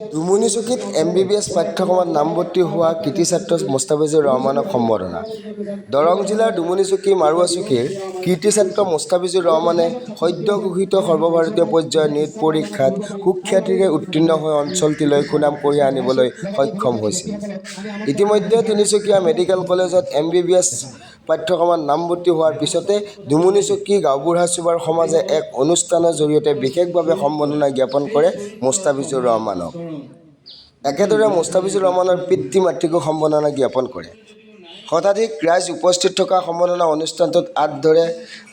দুমুনিচুকীত MBBS পাঠ্যক্ৰমত নামভৰ্তি হোৱা কৃতি ছাত্ৰ মুস্তাফিজুৰ ৰহমানক সম্বৰ্ধনা। দৰং জিলাৰ দুমুনিচুকী মাৰুৱাচুকীৰ কৃতি ছাত্ৰ মুস্তাফিজুৰ ৰহমানে সদ্য ঘোষিত সৰ্বভাৰতীয় পৰ্যায়ৰ NEET পৰীক্ষাত সুখ্যাতিৰে উত্তীৰ্ণ হৈ অঞ্চলটিলৈ সুনাম কঢ়িয়াই আনিবলৈ সক্ষম হৈছিল। ইতিমধ্যে তিনিচুকীয়া মেডিকেল কলেজত MBBS পাঠ্যক্ৰমত নামভৰ্তি হোৱাৰ পিছতে দুমুনিচুকী গাঁওবুঢ়া চুবাৰ সমাজে এক অনুষ্ঠানৰ জৰিয়তে বিশেষভাৱে সম্বৰ্ধনা জ্ঞাপন কৰে মুস্তাফিজুৰ ৰহমানক। একেদৰে মুস্তাফিজুৰ ৰহমানৰ পিতৃ মাতৃকো সম্বৰ্ধনা জ্ঞাপন কৰে। শতাধিক ৰাইজ উপস্থিত থকা সম্বৰ্ধনা অনুষ্ঠানটোত আঁত ধৰে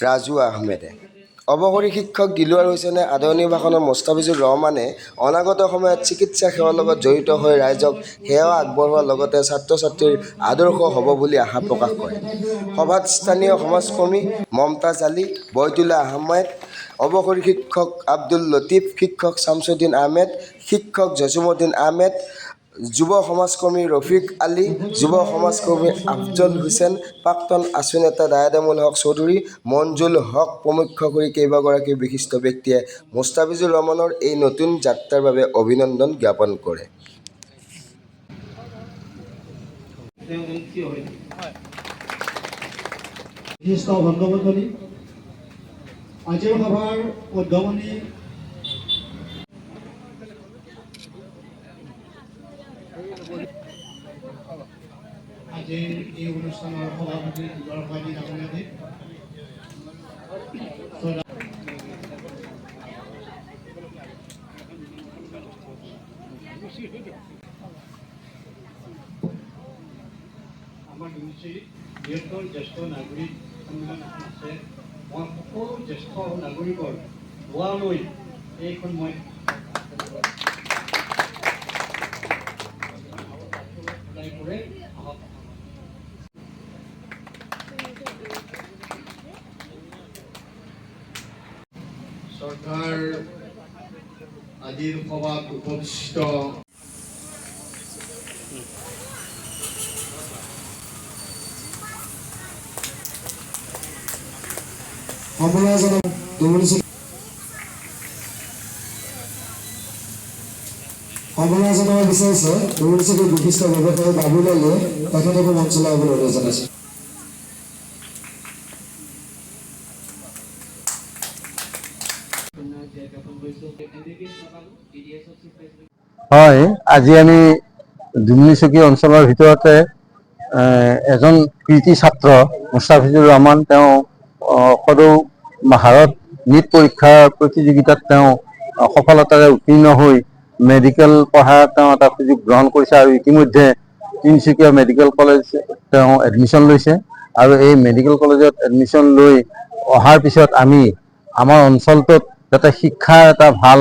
ৰাজু আহমেদে। অৱসৰী শিক্ষক দিলৱাৰ হুছেইনে আদৰণি ভাষণত মুস্তাফিজুৰ ৰহমানে অনাগত সময়ত চিকিৎসা সেৱাৰ লগত জড়িত হৈ ৰাইজক সেৱা আগবঢ়োৱাৰ লগতে ছাত্ৰ ছাত্ৰীৰ আদৰ্শ হ'ব বুলি আশা প্ৰকাশ কৰে। সভাত স্থানীয় সমাজকৰ্মী মমতাজ আলী, বয়তুল্লা আহমেদ, অৱসৰী শিক্ষক আব্দুল লতিফ, শিক্ষক শামছুদ্দিন আহমেদ, শিক্ষক জছিমুদ্দিন আহমেদ, যুৱ সমাজকৰ্মী ৰফিক আলী, যুৱ সমাজকৰ্মী আফজল হুছেইন, প্ৰাক্তন আছু নেতা দায়াদামুল হক চৌধুৰী, মঞ্জুল হক প্ৰমুখ্য কৰি কেইবাগৰাকী বিশিষ্ট ব্যক্তিয়ে মুস্তাফিজুৰ ৰহমানৰ এই নতুন যাত্ৰাৰ বাবে অভিনন্দন জ্ঞাপন কৰে। আজিৰ সভাৰ উদ্বোধনী আজিৰ এই অনুষ্ঠানৰ সভাপতি দৰকাৰী ডাঙৰীয়াদেৱ, আমাৰ বৃহত্তৰ জ্যেষ্ঠ নাগৰিক সন্মিলন আছে। মই সকলো জ্যেষ্ঠ নাগৰিকৰ ধোৱা লৈ এইখন মই চৰকাৰ আজিৰ সভাত উপস্থিত সম্বৰ্ধনা জনাব বিচাৰিছে দুমুনিচুকীৰ বিশিষ্ট ব্যৱসায়ী বাবুলালে, তেখেতকো মঞ্চলৈ আহিবলৈ অনুৰোধ জনাইছে। হয়, আজি আমি দুমুনিচুকী অঞ্চলৰ ভিতৰতে এজন কৃতি ছাত্ৰ মুস্তাফিজুৰ ৰহমান, তেওঁ সদৌ ভাৰত NEET পৰীক্ষাৰ প্ৰতিযোগিতাত তেওঁ সফলতাৰে উত্তীৰ্ণ হৈ মেডিকেল পঢ়াৰ তেওঁ এটা সুযোগ গ্ৰহণ কৰিছে আৰু ইতিমধ্যে তিনিচুকীয়া মেডিকেল কলেজ তেওঁ এডমিশ্যন লৈছে। আৰু এই মেডিকেল কলেজত এডমিশ্যন লৈ অহাৰ পিছত আমি আমাৰ অঞ্চলটোত যাতে শিক্ষাৰ এটা ভাল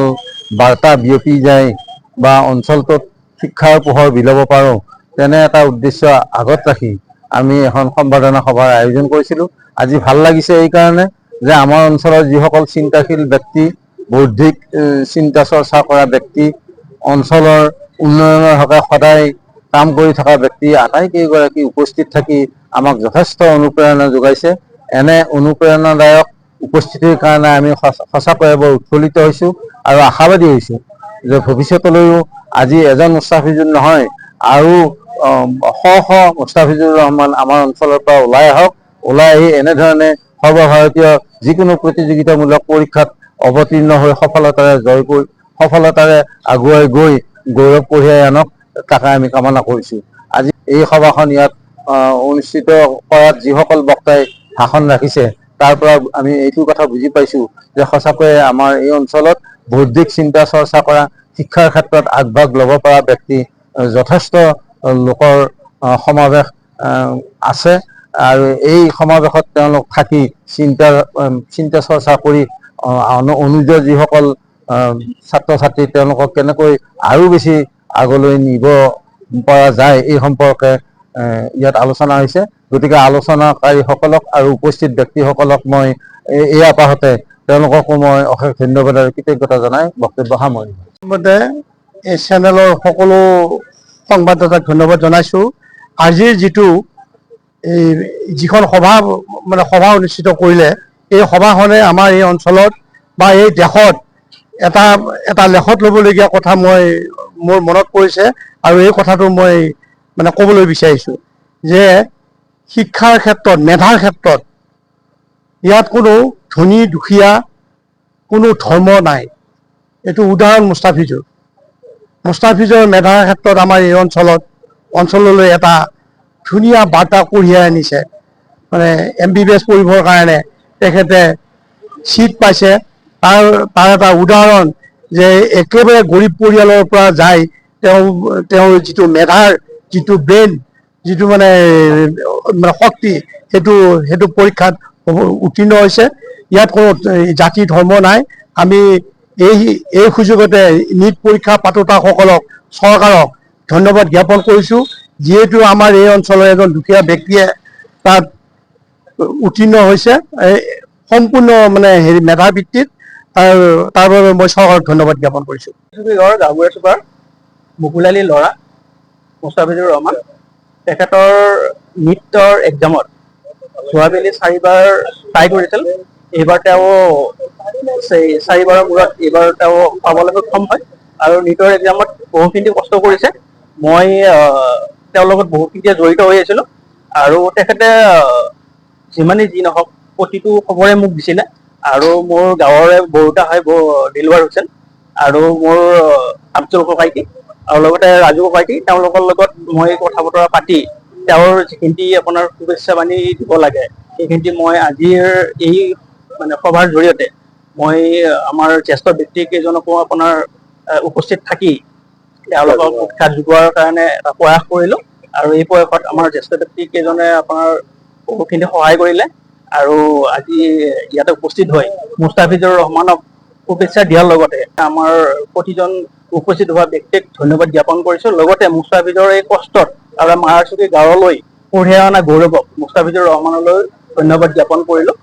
বাৰ্তা বিয়পি যায় বা অঞ্চলটোত শিক্ষাৰ পোহৰ বিলাব পাৰোঁ, তেনে এটা উদ্দেশ্য আগত ৰাখি আমি এখন সম্বৰ্ধনা সভাৰ আয়োজন কৰিছিলোঁ। আজি ভাল লাগিছে এইকাৰণে যে আমাৰ অঞ্চলৰ যিসকল চিন্তাশীল ব্যক্তি, বৌদ্ধিক চিন্তা চৰ্চা কৰা ব্যক্তি, অঞ্চলৰ উন্নয়নৰ হকে সদায় কাম কৰি থকা ব্যক্তি আটাইকেইগৰাকী উপস্থিত থাকি আমাক যথেষ্ট অনুপ্ৰেৰণা যোগাইছে। এনে অনুপ্ৰেৰণাদায়ক উপস্থিতিৰ কাৰণে আমি সঁচাকৈয়ে বৰ উৎফুল্লিত হৈছোঁ আৰু আশাবাদী হৈছোঁ যে ভৱিষ্যতলৈও আজি এজন মুস্তাফিজুৰ নহয়, আৰু শ মুস্তাফিজুৰ ৰহমান আমাৰ অঞ্চলৰ পৰা ওলাই আহক, ওলাই আহি এনেধৰণে সৰ্বভাৰতীয় যিকোনো প্ৰতিযোগিতামূলক পৰীক্ষাত অৱতীৰ্ণ হৈ সফলতাৰে আগুৱাই গৈ গৌৰৱ কঢ়িয়াই আনক, তাকে আমি কামনা কৰিছোঁ। আজি এই সভাখন ইয়াত অনুষ্ঠিত কৰাত যিসকল বক্তাই ভাষণ ৰাখিছে, তাৰ পৰা আমি এইটো কথা বুজি পাইছোঁ যে সঁচাকৈয়ে আমাৰ এই অঞ্চলত বৌদ্ধিক চিন্তা চৰ্চা কৰা, শিক্ষাৰ ক্ষেত্ৰত আগভাগ ল'ব পৰা ব্যক্তি যথেষ্ট লোকৰ সমাৱেশ আছে। আৰু এই সমাৱেশত তেওঁলোক থাকি চিন্তা চৰ্চা কৰি অনুজ যিসকল ছাত্ৰ ছাত্ৰী, তেওঁলোকক কেনেকৈ আৰু বেছি আগলৈ নিব পৰা যায় এই সম্পৰ্কে ইয়াত আলোচনা হৈছে। গতিকে আলোচনাকাৰীসকলক আৰু উপস্থিত ব্যক্তিসকলক মই এই আপাহতে তেওঁলোককো মই অশেষ ধন্যবাদ আৰু কৃতজ্ঞতা জনাই বক্তব্য সামৰিছোঁ। এই চেনেলৰ সকলো সংবাদদাতাক ধন্যবাদ জনাইছোঁ। আজিৰ যিখন সভা অনুষ্ঠিত কৰিলে, এই সভাখনে আমাৰ এই অঞ্চলত বা এই দেশত এটা লেখত ল'বলগীয়া কথা মই মোৰ মনত পৰিছে আৰু এই কথাটো মই মানে ক'বলৈ বিচাৰিছোঁ যে শিক্ষাৰ ক্ষেত্ৰত, মেধাৰ ক্ষেত্ৰত ইয়াত কোনো ধনী দুখীয়া কোনো ধৰ্ম নাই। এইটো উদাহৰণ মুস্তাফিজৰ মেধাৰ ক্ষেত্ৰত আমাৰ এই অঞ্চললৈ এটা ধুনীয়া বাৰ্তা কঢ়িয়াই আনিছে। মানে MBBS পঢ়িবৰ কাৰণে তেখেতে চিট পাইছে। তাৰ এটা উদাহৰণ যে একেবাৰে গৰীব পৰিয়ালৰ পৰা যায় তেওঁৰ যিটো মেধাৰ যিটো ব্ৰেইন, যিটো মানে শক্তি, সেইটো পৰীক্ষাত উত্তীৰ্ণ হৈছে। ইয়াত কোনো জাতি ধৰ্ম নাই। আমি এই সুযোগতে নীট পৰীক্ষা পাতোতাসকলক, চৰকাৰক ধন্যবাদ জ্ঞাপন কৰিছোঁ, যিহেতু আমাৰ এই অঞ্চলৰ এজন দুখীয়া ব্যক্তিয়ে তাত উত্তীৰ্ণ হৈছে সম্পূৰ্ণ মানে মেধাৰ ভিত্তিত। তাৰ বাবে মই চৰকাৰক ধন্যবাদ জ্ঞাপন কৰিছোঁ। গাঁওবুঢ়া চুবাৰ মুকুল আলীৰ ল'ৰা মুস্তাফিজুৰ ৰহমান, তেখেতৰ নীটৰ এক্সামত যোৱাবেলি 4বাৰ ট্ৰাই কৰিছিল। এইবাৰ তেওঁ 4বাৰৰ মূৰত এইবাৰ তেওঁ পাবলৈ সক্ষম হয় আৰু নীটৰ এক্সামত বহুখিনি কষ্ট কৰিছে। মই তেওঁৰ লগত বহুখিনিতে জড়িত হৈ আছিলোঁ আৰু তেখেতে যিমানেই যি নহওক প্ৰতিটো খবৰে মোক দিছিলে। আৰু মোৰ গাঁৱৰে বৰুতা হয় দিলৱাৰ হুছেইন আৰু মোৰ আব্দুল ককাইটি আৰু লগতে ৰাজু ককাইটি, তেওঁলোকৰ লগত মই কথা বতৰা পাতি তেওঁৰ যিখিনি আপোনাৰ শুভেচ্ছা বাণী দিব লাগে সেইখিনি মই আজিৰ এই মানে সভাৰ জৰিয়তে মই আমাৰ জ্যেষ্ঠ ব্যক্তি কেইজনকো আপোনাৰ উপস্থিত থাকি তেওঁলোকক উৎসাহ যোগোৱাৰ কাৰণে এটা প্ৰয়াস কৰিলোঁ আৰু এই প্ৰয়াসত আমাৰ জ্যেষ্ঠ ব্যক্তি কেইজনে আপোনাৰ বহুখিনি সহায় কৰিলে আৰু আজি ইয়াতে উপস্থিত হৈ মুস্তাফিজুৰ ৰহমানক শুভেচ্ছা দিয়াৰ লগতে আমাৰ প্ৰতিজন উপস্থিত হোৱা ব্যক্তিক ধন্যবাদ জ্ঞাপন কৰিছোঁ। লগতে মুস্তাফিজৰ এই কষ্টত আৰু মাৰাচুকী গাঁৱলৈ কঢ়িয়াই অনা গৌৰৱক মুস্তাফিজুৰ ৰহমানলৈ ধন্যবাদ জ্ঞাপন কৰিলোঁ।